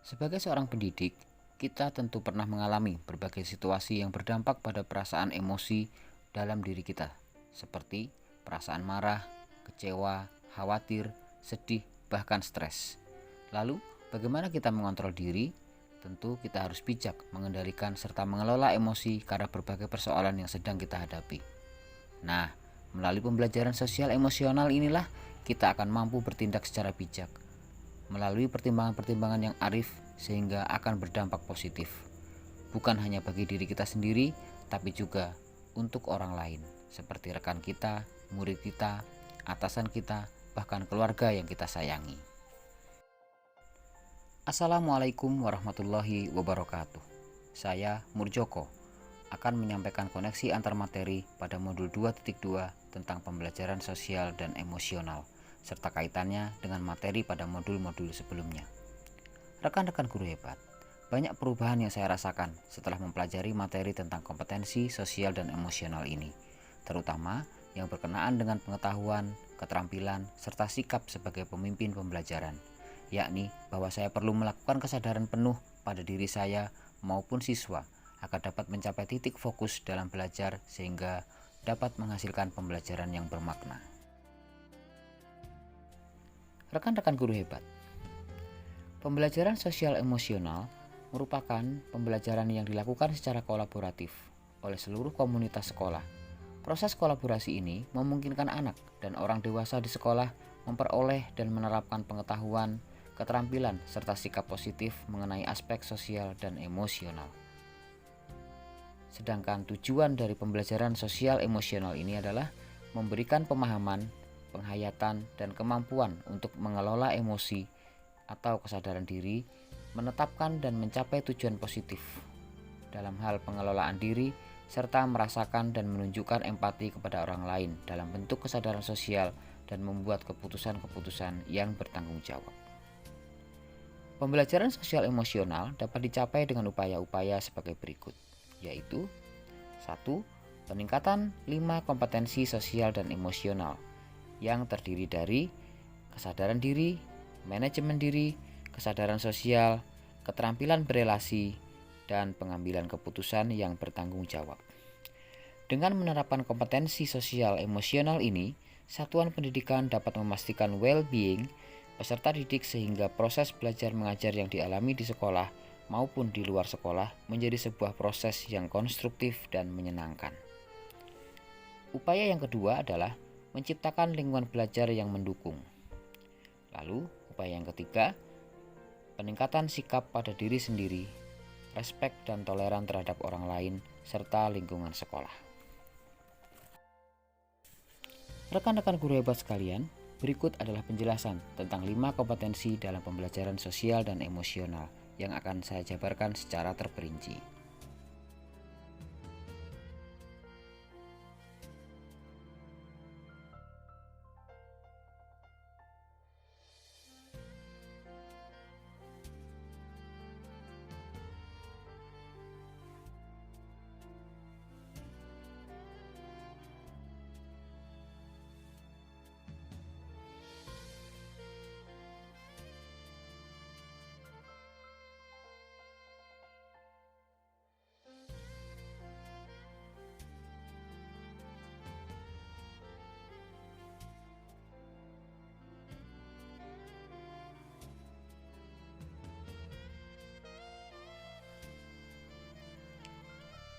Sebagai seorang pendidik, kita tentu pernah mengalami berbagai situasi yang berdampak pada perasaan emosi dalam diri kita, seperti perasaan marah, kecewa, khawatir, sedih, bahkan stres. Lalu, bagaimana kita mengontrol diri? Tentu kita harus bijak mengendalikan serta mengelola emosi karena berbagai persoalan yang sedang kita hadapi. Nah, melalui pembelajaran sosial emosional inilah kita akan mampu bertindak secara bijak melalui pertimbangan-pertimbangan yang arif sehingga akan berdampak positif. Bukan hanya bagi diri kita sendiri, tapi juga untuk orang lain, seperti rekan kita, murid kita, atasan kita, bahkan keluarga yang kita sayangi. Assalamualaikum warahmatullahi wabarakatuh. Saya Murjoko akan menyampaikan koneksi antar materi pada modul 2.2 tentang pembelajaran sosial dan emosional serta kaitannya dengan materi pada modul-modul sebelumnya. Rekan-rekan guru hebat, banyak perubahan yang saya rasakan setelah mempelajari materi tentang kompetensi sosial dan emosional ini, terutama yang berkenaan dengan pengetahuan, keterampilan, serta sikap sebagai pemimpin pembelajaran, yakni bahwa saya perlu melakukan kesadaran penuh pada diri saya maupun siswa agar dapat mencapai titik fokus dalam belajar sehingga dapat menghasilkan pembelajaran yang bermakna. Rekan-rekan guru hebat, pembelajaran sosial emosional merupakan pembelajaran yang dilakukan secara kolaboratif oleh seluruh komunitas sekolah. Proses kolaborasi ini memungkinkan anak dan orang dewasa di sekolah memperoleh dan menerapkan pengetahuan, keterampilan, serta sikap positif mengenai aspek sosial dan emosional. Sedangkan tujuan dari pembelajaran sosial emosional ini adalah memberikan pemahaman, penghayatan, dan kemampuan untuk mengelola emosi atau kesadaran diri, menetapkan dan mencapai tujuan positif dalam hal pengelolaan diri, serta merasakan dan menunjukkan empati kepada orang lain dalam bentuk kesadaran sosial dan membuat keputusan-keputusan yang bertanggung jawab. Pembelajaran sosial emosional dapat dicapai dengan upaya-upaya sebagai berikut, yaitu 1. Peningkatan 5 kompetensi sosial dan emosional yang terdiri dari kesadaran diri, manajemen diri, kesadaran sosial, keterampilan berelasi, dan pengambilan keputusan yang bertanggung jawab. Dengan menerapkan kompetensi sosial emosional ini, satuan pendidikan dapat memastikan well-being peserta didik sehingga proses belajar mengajar yang dialami di sekolah maupun di luar sekolah menjadi sebuah proses yang konstruktif dan menyenangkan. Upaya yang kedua adalah menciptakan lingkungan belajar yang mendukung. Lalu, upaya yang ketiga, peningkatan sikap pada diri sendiri, respek dan toleran terhadap orang lain, serta lingkungan sekolah. Rekan-rekan guru hebat sekalian, berikut adalah penjelasan tentang 5 kompetensi dalam pembelajaran sosial dan emosional yang akan saya jabarkan secara terperinci.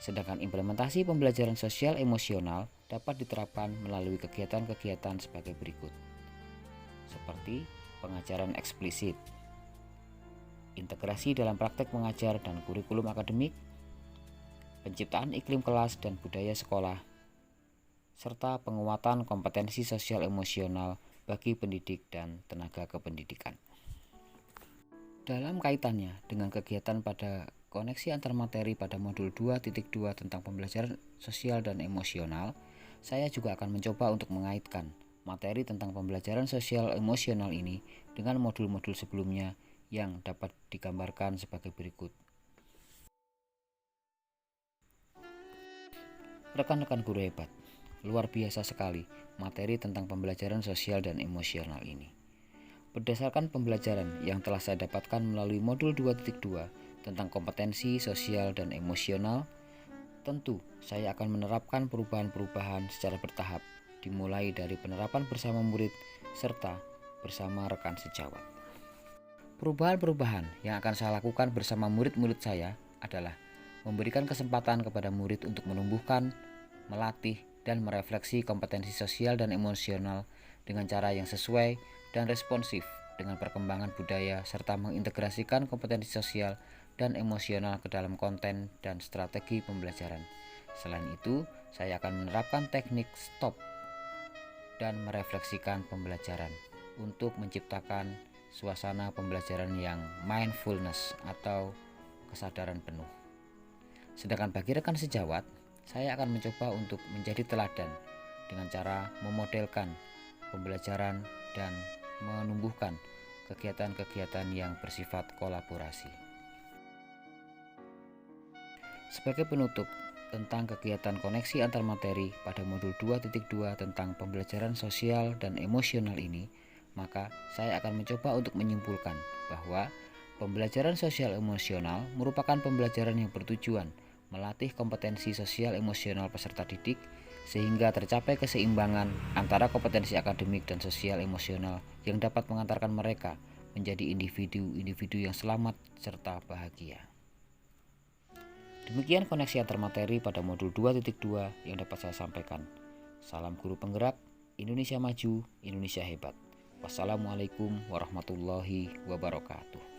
Sedangkan implementasi pembelajaran sosial emosional dapat diterapkan melalui kegiatan-kegiatan sebagai berikut, seperti pengajaran eksplisit, integrasi dalam praktek mengajar dan kurikulum akademik, penciptaan iklim kelas dan budaya sekolah, serta penguatan kompetensi sosial emosional bagi pendidik dan tenaga kependidikan. Dalam kaitannya dengan kegiatan pada koneksi antar materi pada modul 2.2 tentang pembelajaran sosial dan emosional, saya juga akan mencoba untuk mengaitkan materi tentang pembelajaran sosial emosional ini dengan modul-modul sebelumnya yang dapat digambarkan sebagai berikut. Rekan-rekan guru hebat, luar biasa sekali materi tentang pembelajaran sosial dan emosional ini. Berdasarkan pembelajaran yang telah saya dapatkan melalui modul 2.2 tentang kompetensi sosial dan emosional, tentu saya akan menerapkan perubahan-perubahan secara bertahap, dimulai dari penerapan bersama murid serta bersama rekan sejawat. Perubahan-perubahan yang akan saya lakukan bersama murid-murid saya adalah memberikan kesempatan kepada murid untuk menumbuhkan, melatih, dan merefleksi kompetensi sosial dan emosional dengan cara yang sesuai dan responsif dengan perkembangan budaya serta mengintegrasikan kompetensi sosial dan emosional ke dalam konten dan strategi pembelajaran. Selain itu, saya akan menerapkan teknik stop dan merefleksikan pembelajaran untuk menciptakan suasana pembelajaran yang mindfulness atau kesadaran penuh. Sedangkan bagi rekan sejawat, saya akan mencoba untuk menjadi teladan dengan cara memodelkan pembelajaran dan menumbuhkan kegiatan-kegiatan yang bersifat kolaborasi. Sebagai penutup tentang kegiatan koneksi antar materi pada modul 2.2 tentang pembelajaran sosial dan emosional ini, maka saya akan mencoba untuk menyimpulkan bahwa pembelajaran sosial emosional merupakan pembelajaran yang bertujuan melatih kompetensi sosial emosional peserta didik sehingga tercapai keseimbangan antara kompetensi akademik dan sosial emosional yang dapat mengantarkan mereka menjadi individu-individu yang selamat serta bahagia. Demikian koneksi antar materi pada modul 2.2 yang dapat saya sampaikan. Salam guru penggerak, Indonesia maju, Indonesia hebat. Wassalamualaikum warahmatullahi wabarakatuh.